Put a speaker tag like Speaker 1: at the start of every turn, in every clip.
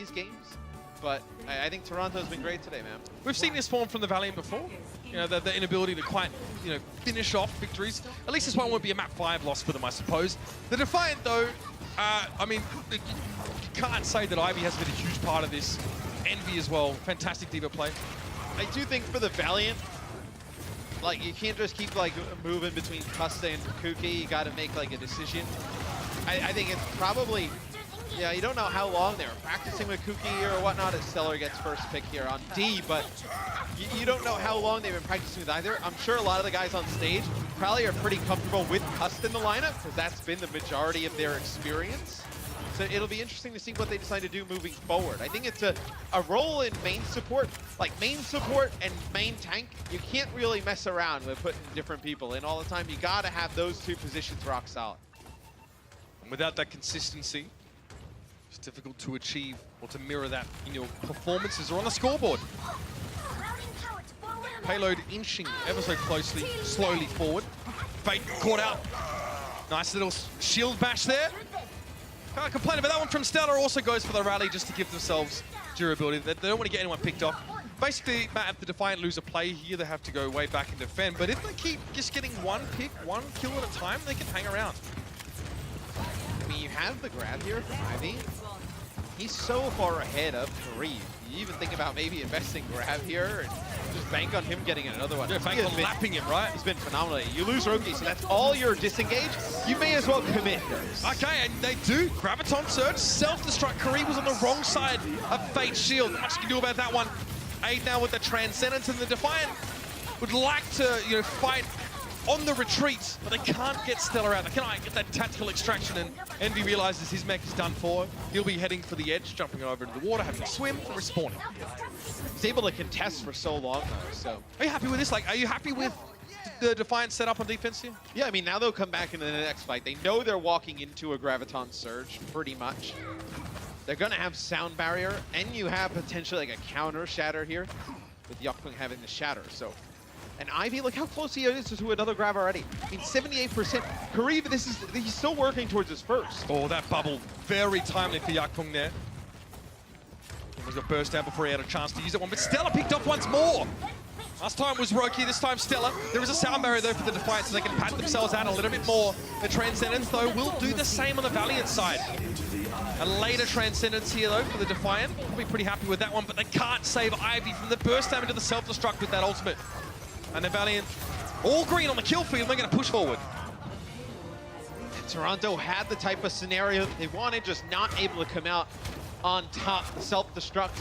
Speaker 1: these games. But I think Toronto's been great today, man.
Speaker 2: We've seen this form from the Valiant before. You know, the inability to quite, finish off victories. At least this one won't be a map 5 loss for them, I suppose. The Defiant, though, I mean, you can't say that Ivy has been a huge part of this. Envy as well. Fantastic D.Va play.
Speaker 1: I do think for the Valiant, like, you can't just keep, like, moving between Custa and Kuki. You got to make, like, a decision. I think it's probably... Yeah, you don't know how long they were practicing with Kuki or whatnot as Stellar gets first pick here on D, but you don't know how long they've been practicing with either. I'm sure a lot of the guys on stage probably are pretty comfortable with Custa in the lineup because that's been the majority of their experience. So it'll be interesting to see what they decide to do moving forward. I think it's a role in main support, like main support and main tank. You can't really mess around with putting different people in all the time. You gotta have those two positions rock solid.
Speaker 2: And without that consistency, it's difficult to achieve or to mirror that in your performances or on the scoreboard. Payload inching ever so closely, slowly forward. Bait caught out. Nice little shield bash there. Can't complain about that one from Stellar. Also goes for the rally just to give themselves durability. They don't want to get anyone picked off. Basically, Matt, if the Defiant lose a play here, they have to go way back and defend. But if they keep just getting one pick, one kill at a time, they can hang around.
Speaker 1: I mean, you have the grab here from Ivy. He's so far ahead of Karib. You even think about maybe investing grab here and just bank on him getting another one.
Speaker 2: Yeah, bank on lapping him, right?
Speaker 1: He's been phenomenal. You lose Roki, so that's all your disengage. You may as well commit.
Speaker 2: Okay, and they do. Graviton Surge, self-destruct. Karib was on the wrong side of Fate's shield. Not much you can do about that one. Aid now with the Transcendence, and the Defiant would like to, fight on the retreat, but they can't get Stellar out. They cannot get that tactical extraction, and Envy realizes his mech is done for. He'll be heading for the edge, jumping over into the water, having to swim, and respawning.
Speaker 1: He's able to contest for so long, though, so...
Speaker 2: Are you happy with this? Like, are you happy with the Defiant setup on defense here?
Speaker 1: Yeah, I mean, now they'll come back into the next fight. They know they're walking into a Graviton Surge, pretty much. They're gonna have Sound Barrier, and you have potentially like a counter Shatter here, with Yakpung having the Shatter, so... And Ivy, look how close he is to another grab already. I mean, 78%. Karib, he's still working towards his first.
Speaker 2: Oh, that bubble, very timely for Yakpung there. Almost got burst out before he had a chance to use that one, but Stellar picked off once more. Last time was Roki, this time Stellar. There is a Sound Barrier though for the Defiant, so they can pat themselves out a little bit more. The Transcendence though will do the same on the Valiant side. A later Transcendence here though for the Defiant. I'll be pretty happy with that one, but they can't save Ivy from the burst damage of the self-destruct with that ultimate. And the Valiant, all green on the kill field, they're going to push forward.
Speaker 1: And Toronto had the type of scenario they wanted, just not able to come out on top. The self-destruct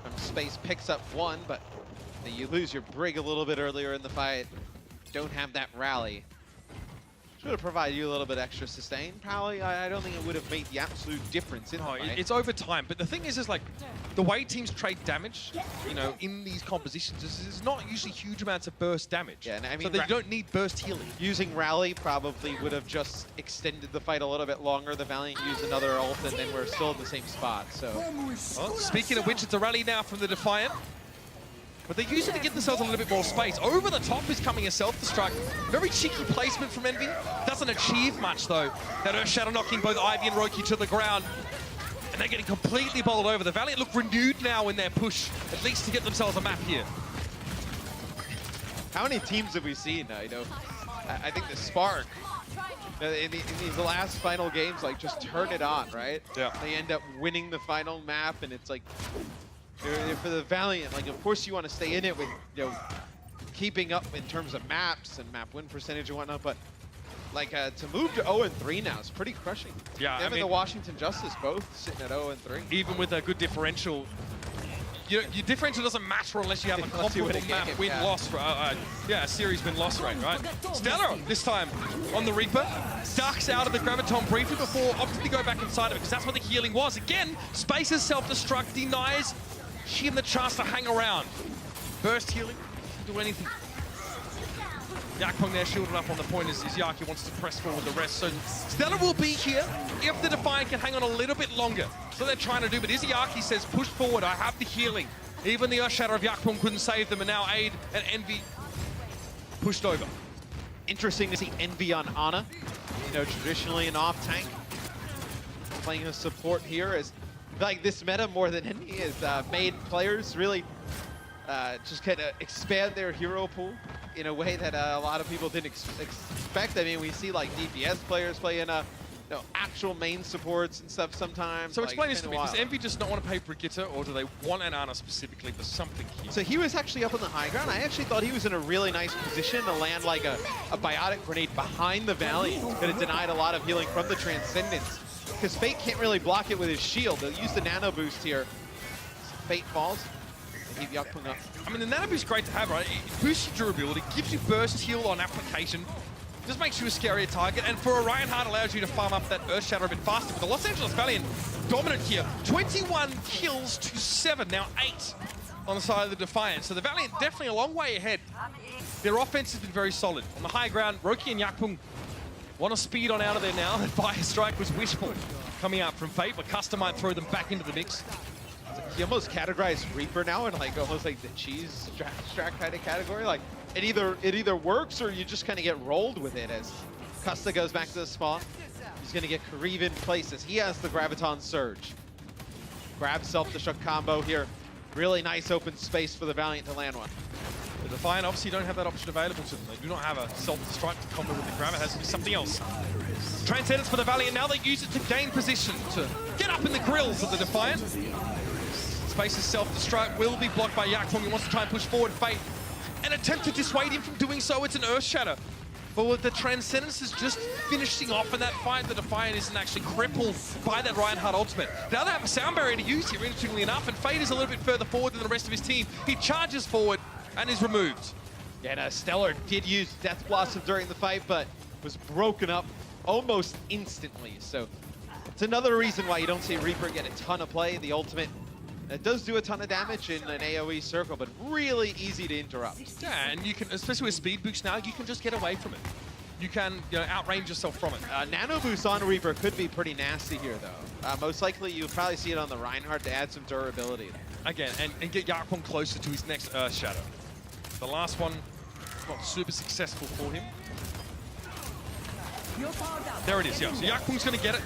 Speaker 1: from Space picks up one, but you lose your Brig a little bit earlier in the fight. Don't have that rally. Should have provided you a little bit extra sustain, probably. I don't think it would have made the absolute difference in the fight.
Speaker 2: It's over time, but the thing is like, the way teams trade damage, in these compositions, is not usually huge amounts of burst damage.
Speaker 1: Yeah, and I mean,
Speaker 2: so they don't need burst healing.
Speaker 1: Using Rally probably would have just extended the fight a little bit longer. The Valiant used another ult, and then we're still in the same spot, so...
Speaker 2: Well, speaking of which, it's a rally now from the Defiant. But they're using to give themselves a little bit more space. Over the top is coming a self-destruct. Very cheeky placement from Envy. Doesn't achieve much, though. That Earth Shadow knocking both Ivy and Roki to the ground. And they're getting completely bowled over. The Valiant look renewed now in their push, at least to get themselves a map here.
Speaker 1: How many teams have we seen? I think the Spark, in these last final games, like, just turn it on, right?
Speaker 2: Yeah.
Speaker 1: They end up winning the final map, and it's like... For the Valiant, like, of course you want to stay in it with, keeping up in terms of maps and map win percentage and whatnot, but like to move to 0-3 now is pretty crushing.
Speaker 2: Yeah,
Speaker 1: Them and the Washington Justice both sitting at 0-3.
Speaker 2: Even with a good differential, your differential doesn't matter unless you have a comparable map win-loss, a series win-loss rate, right? Stellar this time on the Reaper, ducks out of the Graviton briefly before opting to go back inside of it, because that's what the healing was. Again, Space's self-destruct denies him the chance to hang around. Burst healing, doesn't do anything. Yakpung there shielded up on the point as Yaki wants to press forward the rest. So Stellar will be here if the Defiant can hang on a little bit longer. So they're trying to do, but Izayaki says, push forward, I have the healing. Even the Earth Shatter of Yakpung couldn't save them, and now Aid and Envy pushed over.
Speaker 1: Interesting to see Envy on Ana. Traditionally an off tank. Playing a support here as like this meta more than any has made players really just kind of expand their hero pool in a way that a lot of people didn't expect. I mean, we see like DPS players play in actual main supports and stuff sometimes.
Speaker 2: So explain this to me. Does Envy just not want to pay Brigitte, or do they want an Ana specifically for something here?
Speaker 1: So he was actually up on the high ground. I actually thought he was in a really nice position to land like a biotic grenade behind the Valiant that had denied a lot of healing from the Transcendence. Because Fate can't really block it with his shield. They'll use the nano boost here. Fate falls. They keep Yakpung up.
Speaker 2: I mean, the nano boost is great to have, right? It boosts your durability, gives you burst heal on application, just makes you a scarier target, and for a Reinhardt allows you to farm up that Earth Shatter a bit faster. But the Los Angeles Valiant dominant here. 21 kills to 7, now 8 on the side of the Defiant. So the Valiant definitely a long way ahead. Their offense has been very solid. On the high ground, Roki and Yakpung want to speed on out of there now. That fire strike was wishful coming out from Fate, but Custom might throw them back into the mix.
Speaker 1: He almost categorized Reaper now in like almost like the cheese strat kind of category. Like it either works or you just kind of get rolled with it as Custa goes back to the spawn. He's gonna get Kariv in place as he has the Graviton Surge. Grab self-destruct combo here. Really nice open space for the Valiant to land one.
Speaker 2: The Defiant obviously don't have that option available to them. They do not have a self-destruct to combo with the Grab. It has to be something else. Transcendence for the Valiant. Now they use it to gain position, to get up in the grills of the Defiant. Space's self-destruct will be blocked by Yakpung. He wants to try and push forward Fate and attempt to dissuade him from doing so. It's an Earth Shatter. But with the Transcendence is just finishing off in that fight, the Defiant isn't actually crippled by that Reinhardt ultimate. Now they have a sound barrier to use here, interestingly enough, and Fate is a little bit further forward than the rest of his team. He charges forward and is removed.
Speaker 1: Yeah, and Stellar did use Death Blossom during the fight, but was broken up almost instantly. So it's another reason why you don't see Reaper get a ton of play. The ultimate, it does do a ton of damage in an AoE circle, but really easy to interrupt.
Speaker 2: Yeah, and you can, especially with speed boost now, you can just get away from it. You can, outrange yourself from it.
Speaker 1: Nano boost on Reaper could be pretty nasty here, though. Most likely, you'll probably see it on the Reinhardt to add some durability.
Speaker 2: Again, and get Yakpung closer to his next Earth Shadow. The last one, not super successful for him. There it is, yeah. So Yakpung's going to get it.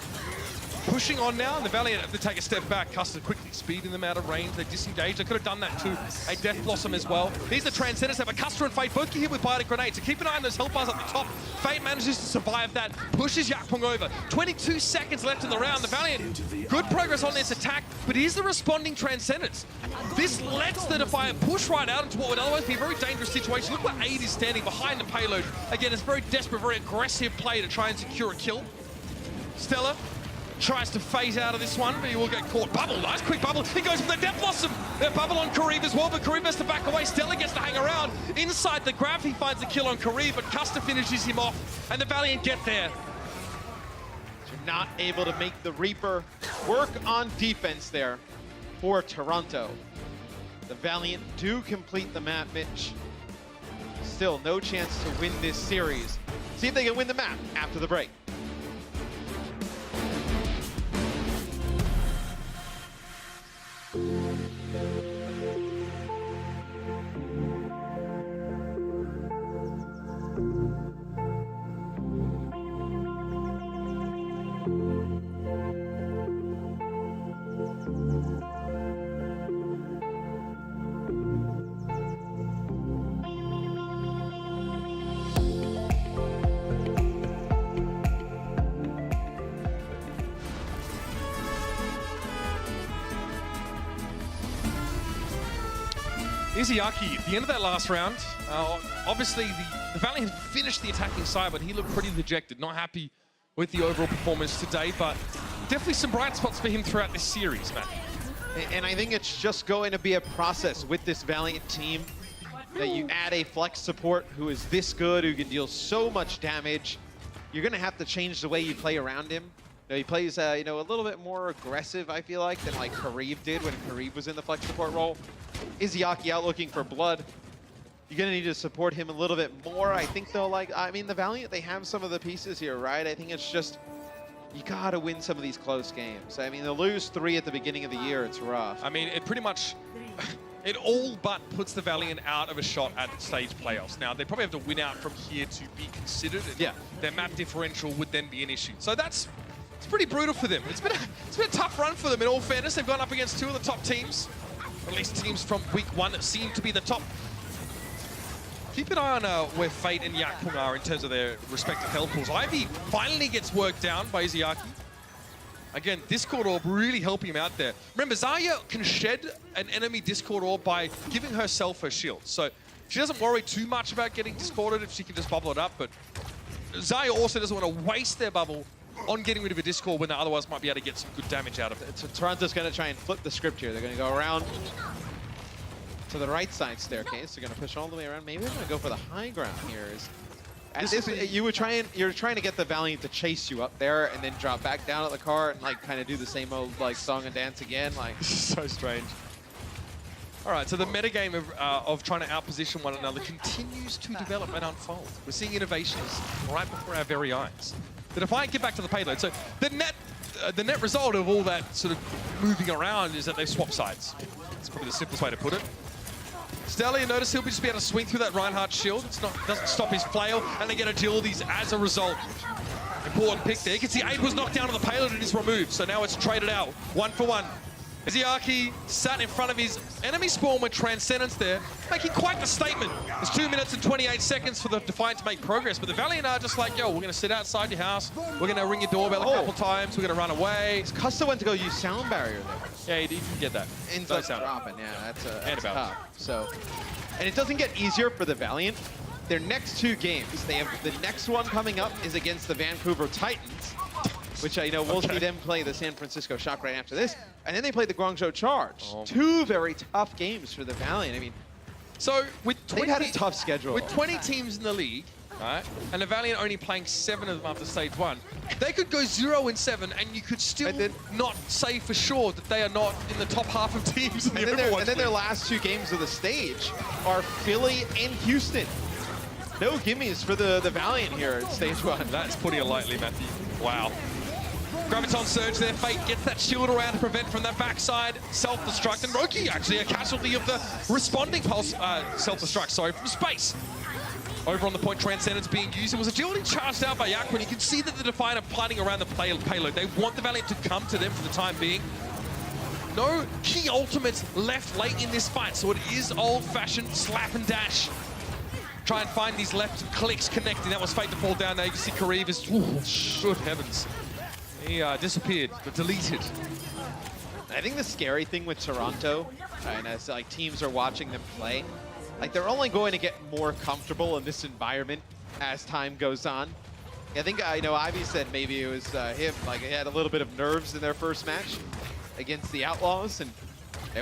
Speaker 2: Pushing on now, and the Valiant have to take a step back. Custer quickly speeding them out of range. They disengage. They could have done that to a Death Blossom as well. Here's the Transcendence. But Custer and Fate both get hit with Biotic Grenades. So keep an eye on those health bars at the top. Fate manages to survive that. Pushes Yakpung over. 22 seconds left in the round. The Valiant, good progress on this attack, but here's the responding Transcendence. This lets the Defiant push right out into what would otherwise be a very dangerous situation. Look where Aid is standing behind the payload. Again, it's very desperate, very aggressive play to try and secure a kill. Stella tries to phase out of this one, but he will get caught. Bubble, nice quick bubble. He goes for the Death Blossom. Bubble on Kariv as well, but Kariv has to back away. Stella gets to hang around. Inside the grab, he finds the kill on Kariv, but Custer finishes him off, and the Valiant get there.
Speaker 1: You're not able to make the Reaper work on defense there for Toronto. The Valiant do complete the map, Mitch. Still no chance to win this series. See if they can win the map after the break.
Speaker 2: Izayaki, at the end of that last round, obviously the Valiant finished the attacking side, but he looked pretty dejected, not happy with the overall performance today, but definitely some bright spots for him throughout this series, man.
Speaker 1: And I think it's just going to be a process with this Valiant team that you add a flex support who is this good, who can deal so much damage. You're going to have to change the way you play around him. He plays, a little bit more aggressive, I feel like, than like Kariv did when Kariv was in the flex support role. Izayaki out looking for blood. You're going to need to support him a little bit more. I think, though, the Valiant, they have some of the pieces here, right? I think it's just, you got to win some of these close games. I mean, they'll lose 3 at the beginning of the year. It's rough.
Speaker 2: I mean, it pretty much, it all but puts the Valiant out of a shot at the stage playoffs. Now, they probably have to win out from here to be considered.
Speaker 1: Yeah.
Speaker 2: Their map differential would then be an issue. So that's it's pretty brutal for them. It's been a tough run for them, in all fairness. They've gone up against two of the top teams, or at least teams from week 1 that seem to be the top. Keep an eye on where Fate and Yakpung are in terms of their respective health pools. Ivy finally gets worked down by Izayaki. Again, Discord Orb really helping him out there. Remember, Zarya can shed an enemy Discord Orb by giving herself her shield. So she doesn't worry too much about getting discorded if she can just bubble it up. But Zarya also doesn't want to waste their bubble on getting rid of a Discord when they otherwise might be able to get some good damage out of it.
Speaker 1: So Toronto's going to try and flip the script here. They're going to go around to the right side staircase. They're going to push all the way around. Maybe they're going to go for the high ground here. You're trying to get the Valiant to chase you up there and then drop back down at the car and like kind of do the same old like song and dance again. Like
Speaker 2: This is so strange. All right, so the metagame of trying to outposition one another continues to develop and unfold. We're seeing innovations right before our very eyes. The Defiant get back to the payload. So the net result of all that sort of moving around is that they swap sides. That's probably the simplest way to put it. Stella, you notice he'll just be able to swing through that Reinhardt shield. Doesn't stop his flail, and they get agilities as a result. Important pick there. You can see 8 was knocked down on the payload and is removed, so now it's traded out 1 for 1. Izayaki sat in front of his enemy spawn with Transcendence there, making quite the statement. There's 2 minutes and 28 seconds for the Defiant to make progress, but the Valiant are just like, yo, we're going to sit outside your house, we're going to ring your doorbell a couple times, we're going to run away.
Speaker 1: Custa went to go use sound barrier there.
Speaker 2: Yeah, he didn't get that.
Speaker 1: Ends up dropping, yeah, that's tough. So, and it doesn't get easier for the Valiant. Their next 2 games, they have the next one coming up is against the Vancouver Titans, which I know we'll see them play the San Francisco Shock right after this. And then they play the Guangzhou Charge. 2 very tough games for the Valiant. I mean,
Speaker 2: so with 20,
Speaker 1: they've had a tough schedule.
Speaker 2: With 20 teams in the league, right, and the Valiant only playing 7 of them after stage 1, they could go 0-7, and you could still not say for sure that they are not in the top half of teams in the Overwatch.
Speaker 1: And then their last 2 games of the stage are Philly and Houston. No gimmies for the Valiant here at stage 1.
Speaker 2: That's putting it lightly, Matthew. Wow. Graviton Surge there, Fate gets that shield around to prevent from that backside self-destruct, and Roki actually a casualty of the responding pulse self-destruct, sorry, from space. Over on the point, Transcendence being used. It was agility charged out by Yakpung. You can see that the Defiant are planning around the payload. They want the Valiant to come to them for the time being. No key ultimates left late in this fight, so it is old-fashioned slap and dash. Try and find these left clicks connecting. That was Fate to fall down there. You can see Kareev is, good heavens. He disappeared, but deleted.
Speaker 1: I think the scary thing with Toronto, and as like teams are watching them play, like they're only going to get more comfortable in this environment as time goes on. I think I know Ivy said maybe it was him, like he had a little bit of nerves in their first match against the Outlaws, and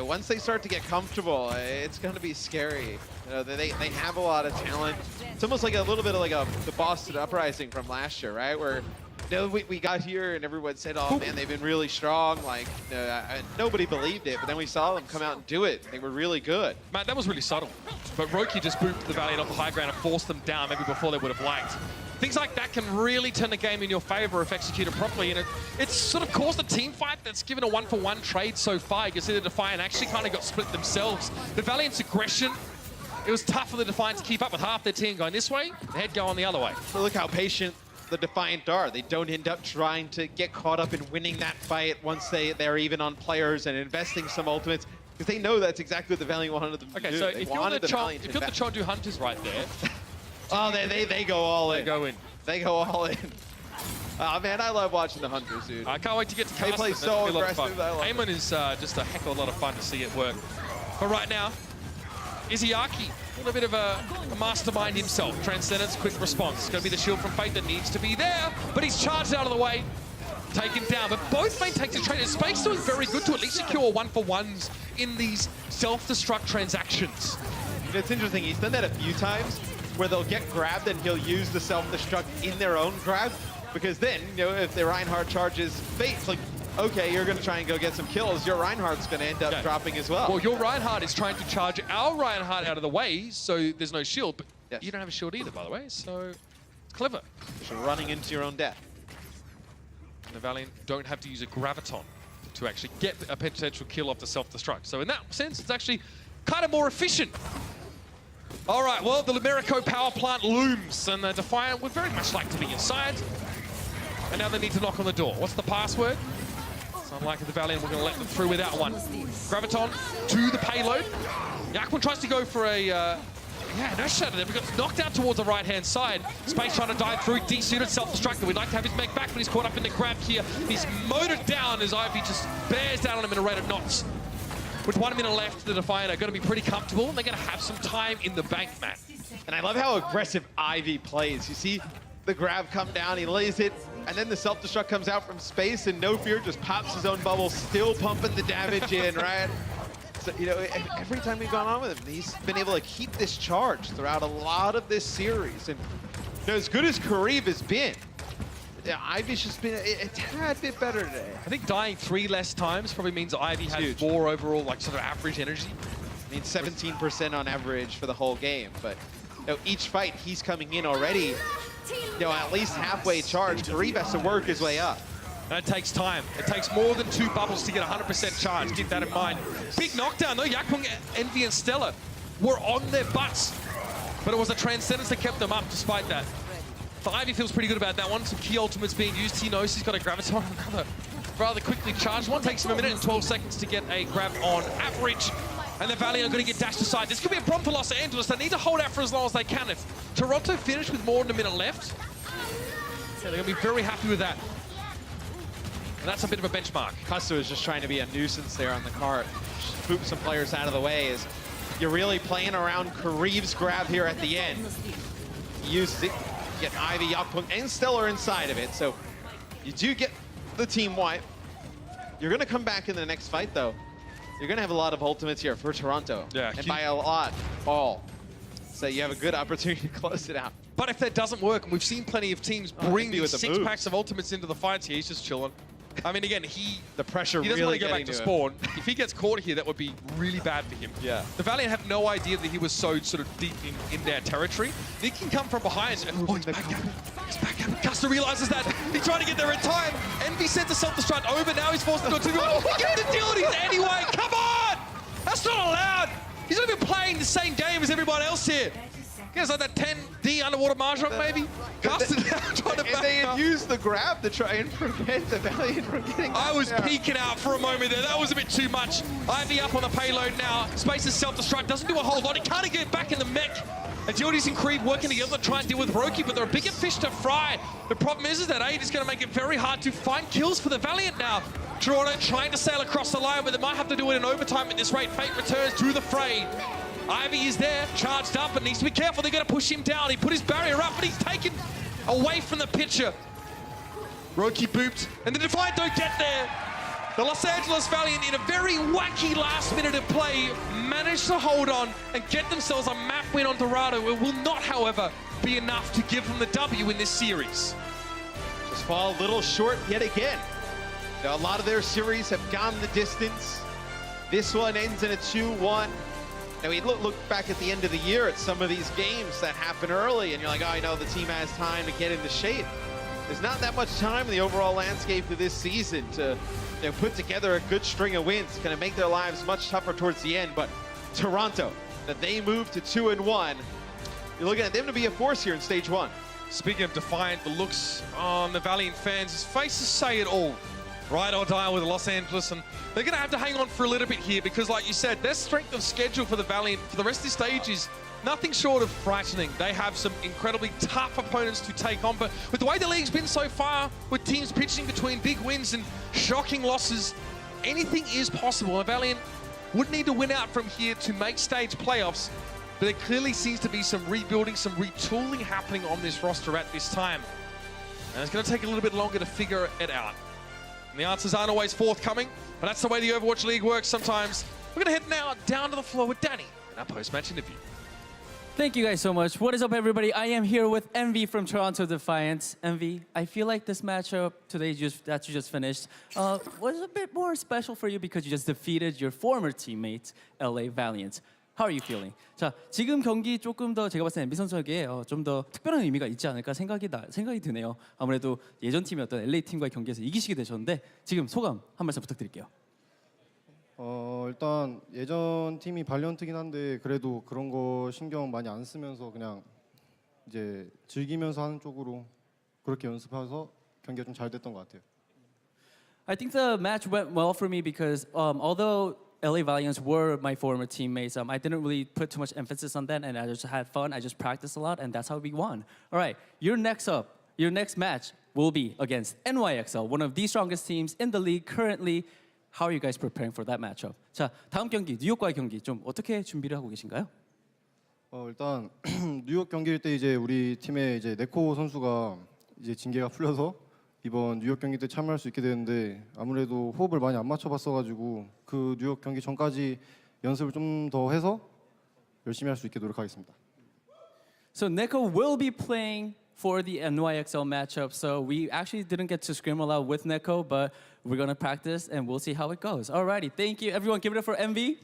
Speaker 1: once they start to get comfortable, it's going to be scary. You know, they have a lot of talent. It's almost like a little bit of like the Boston Uprising from last year, right? Where we got here and everyone said, oh man, they've been really strong. Like, nobody believed it, but then we saw them come out and do it. They were really good.
Speaker 2: Matt, that was really subtle. But Roki just booped the Valiant off the high ground and forced them down maybe before they would have liked. Things like that can really turn the game in your favor if executed properly, and it's sort of caused a team fight that's given a 1-for-1 trade so far. You can see the Defiant actually kind of got split themselves. The Valiant's aggression, it was tough for the Defiant to keep up with half their team going this way, the head going the other way.
Speaker 1: So look how patient the Defiant are. They don't end up trying to get caught up in winning that fight once they're even on players and investing some ultimates, because they know that's exactly what the Valiant wanted them to do.
Speaker 2: Okay, so if you're the Chondu Hunters right there,
Speaker 1: oh, they go all in.
Speaker 2: They go in.
Speaker 1: They go all in. Oh man, I love watching the Hunters, dude.
Speaker 2: I can't wait to get to cast
Speaker 1: They play so aggressive.
Speaker 2: Eamon is just a heck of a lot of fun to see it work. But right now, Izayaki, a little bit of a mastermind himself. Transcendence, quick response. It's going to be the shield from Fate that needs to be there, but he's charged out of the way, taken down. But both main takes a trade. Space doing very good to at least secure 1-for-1s in these self-destruct transactions.
Speaker 1: It's interesting, he's done that a few times, where they'll get grabbed and he'll use the self-destruct in their own grab, because then, you know, if the Reinhardt charges Fate, it's like, okay, you're going to try and go get some kills, your Reinhardt's going to end up dropping as well.
Speaker 2: Well, your Reinhardt is trying to charge our Reinhardt out of the way, so there's no shield, but you don't have a shield either, by the way, so it's clever.
Speaker 1: Just running into your own death.
Speaker 2: And the Valiant don't have to use a Graviton to actually get a potential kill off the self-destruct. So in that sense, it's actually kind of more efficient. All right, well, the Lumerico power plant looms, and the Defiant would very much like to be inside. And now they need to knock on the door. What's the password? It's unlikely the Valiant, we're going to let them through without one. Graviton to the payload. Yakman tries to go for a, no shadow there, but got knocked out towards the right-hand side. Space trying to dive through, desuited, self-destructed. We'd like to have his mech back, but he's caught up in the grab here. He's motored down as Ivy just bears down on him in a rate of knots. With 1 minute left, the Defiant are going to be pretty comfortable, and they're going to have some time in the bank, Matt.
Speaker 1: And I love how aggressive Ivy plays. You see the grab come down, he lays it, and then the self-destruct comes out from space, and No Fear just pops his own bubble, still pumping the damage in, right? So, you know, every time we've gone on with him, he's been able to keep this charge throughout a lot of this series. And you know, as good as Kareev has been, yeah, Ivy's just been a tad bit better today.
Speaker 2: I think dying 3 less times probably means Ivy has
Speaker 1: huge.
Speaker 2: more overall, like, sort of average energy.
Speaker 1: I mean, 17% on average for the whole game, but you know, each fight he's coming in already, you know, at least halfway charged. Kareev has to work his way up.
Speaker 2: And it takes time. It takes more than 2 bubbles to get 100% charge. Keep that in mind. Big knockdown, though. Yakung, Envy, and Stella were on their butts. But it was the Transcendence that kept them up despite that. So Ivy feels pretty good about that one. Some key ultimates being used. He knows he's got a Graviton. Rather quickly charged one. Takes him 1 minute and 12 seconds to get a grab on average. And the Valiant are going to get dashed aside. This could be a problem for Los Angeles. They need to hold out for as long as they can. If Toronto finish with more than a minute left, yeah, they're going to be very happy with that. And that's a bit of a benchmark.
Speaker 1: Custo is just trying to be a nuisance there on the cart. Just boot some players out of the way as you're really playing around Kareev's grab here at the end. He uses it, get Ivy, Yakung, and Stellar inside of it. So you do get the team wipe. You're going to come back in the next fight, though. You're going to have a lot of ultimates here for Toronto.
Speaker 2: Yeah,
Speaker 1: and by a lot, all. So you have a good opportunity to close it out.
Speaker 2: But if that doesn't work, and we've seen plenty of teams bring these 6 packs of ultimates into the fights here, he's just chilling. I mean, again,
Speaker 1: the pressure
Speaker 2: he doesn't
Speaker 1: really
Speaker 2: want to go back to spawn. If he gets caught here, that would be really bad for him.
Speaker 1: Yeah.
Speaker 2: The Valiant have no idea that he was so sort of deep in their territory. He can come from behind. Oh, he's back out. He's back out. Custer realizes that. He's trying to get there in time. Envy sends a self-destruct over. Now he's forced to go 2. Oh, he gets the abilities anyway. Come on! That's not allowed. He's not even playing the same game as everyone else here. Guess like that 10D underwater Mahjong maybe? Custer now trying to back
Speaker 1: they had
Speaker 2: up.
Speaker 1: used the grab to try and prevent the Valiant from getting
Speaker 2: I was
Speaker 1: down.
Speaker 2: peeking out for a moment there. That was a bit too much. Ivy up on the payload now. Space's self-destruct. Doesn't do a whole lot. He can't get back in the mech. Agilities and Kareev working together to try and deal with Roki, but they're a bigger fish to fry. The problem is that 8 is going to make it very hard to find kills for the Valiant now. Toronto trying to sail across the line, but they might have to do it in overtime at this rate. Fate returns to the fray. Ivy is there, charged up, and needs to be careful. They're going to push him down. He put his barrier up, but he's taken away from the pitcher. Roki booped, and the Defiant don't get there. The Los Angeles Valiant, in a very wacky last minute of play, managed to hold on and get themselves a map win on Dorado. It will not, however, be enough to give them the W in this series.
Speaker 1: Just fall a little short yet again. Now, a lot of their series have gone the distance. This one ends in a 2-1. Now, we look back at the end of the year at some of these games that happen early, and you're like, oh, I know the team has time to get into shape. There's not that much time in the overall landscape of this season to put together a good string of wins. It's going to make their lives much tougher towards the end, but Toronto, that they move to 2-1, you're looking at them to be a force here in stage 1.
Speaker 2: Speaking of Defiant, the looks on the Valiant fans' faces say it all. Ride or die with Los Angeles, and they're going to have to hang on for a little bit here because, like you said, their strength of schedule for the Valiant for the rest of the stage is nothing short of frightening. They have some incredibly tough opponents to take on, but with the way the league's been so far, with teams pitching between big wins and shocking losses, anything is possible. The Valiant would need to win out from here to make stage playoffs, but there clearly seems to be some rebuilding, some retooling happening on this roster at this time. And it's going to take a little bit longer to figure it out. And the answers aren't always forthcoming, but that's the way the Overwatch League works sometimes. We're going to head now down to the floor with Danny in our post-match interview.
Speaker 3: Thank you guys so much. What is up, everybody? I am here with Envy from Toronto Defiant. Envy, I feel like this matchup today that you just finished was a bit more special for you because you just defeated your former teammate, LA Valiant. How are you feeling? 자, 지금 경기 조금 더 제가 봤을 때 MB 선수에게 좀 더 특별한 의미가 있지 않을까 생각이 드네요. 아무래도 예전 팀이었던 LA 팀과의 경기에서 이기시게 되셨는데 지금 소감 한 말씀 부탁드릴게요.
Speaker 4: 일단 예전 팀이 발리언트긴 한데 그래도 그런 거 신경 많이 안 쓰면서 그냥 이제 즐기면서 하는 쪽으로 그렇게 연습해서 경기가 좀 잘 됐던 것 같아요.
Speaker 3: I think the match went well for me because although LA Valiants were my former teammates, I didn't really put too much emphasis on that, and I just had fun. I just practiced a lot, and that's how we won. All right, your next match will be against NYXL, one of the strongest teams in the league currently. How are you guys preparing for that matchup? 자, 다음 경기 뉴욕과의 경기 좀 어떻게 준비를 하고 계신가요?
Speaker 4: 일단 뉴욕 경기일 때 이제 우리 팀의 이제 네코 선수가 이제 징계가 풀려서 이번 뉴욕 경기 때 참여할 수 있게 되는데 아무래도 호흡을 많이 안 맞춰봤어가지고 그 뉴욕 경기 전까지 연습을 좀 더 해서 열심히 할 수 있게 노력하겠습니다.
Speaker 3: So Neko will be playing for the NYXL matchup. So we actually didn't get to scrim a lot with Neko, but we're gonna practice and we'll see how it goes. Alrighty, thank you everyone. Give it up for MV.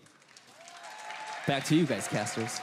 Speaker 3: Back to you guys, casters.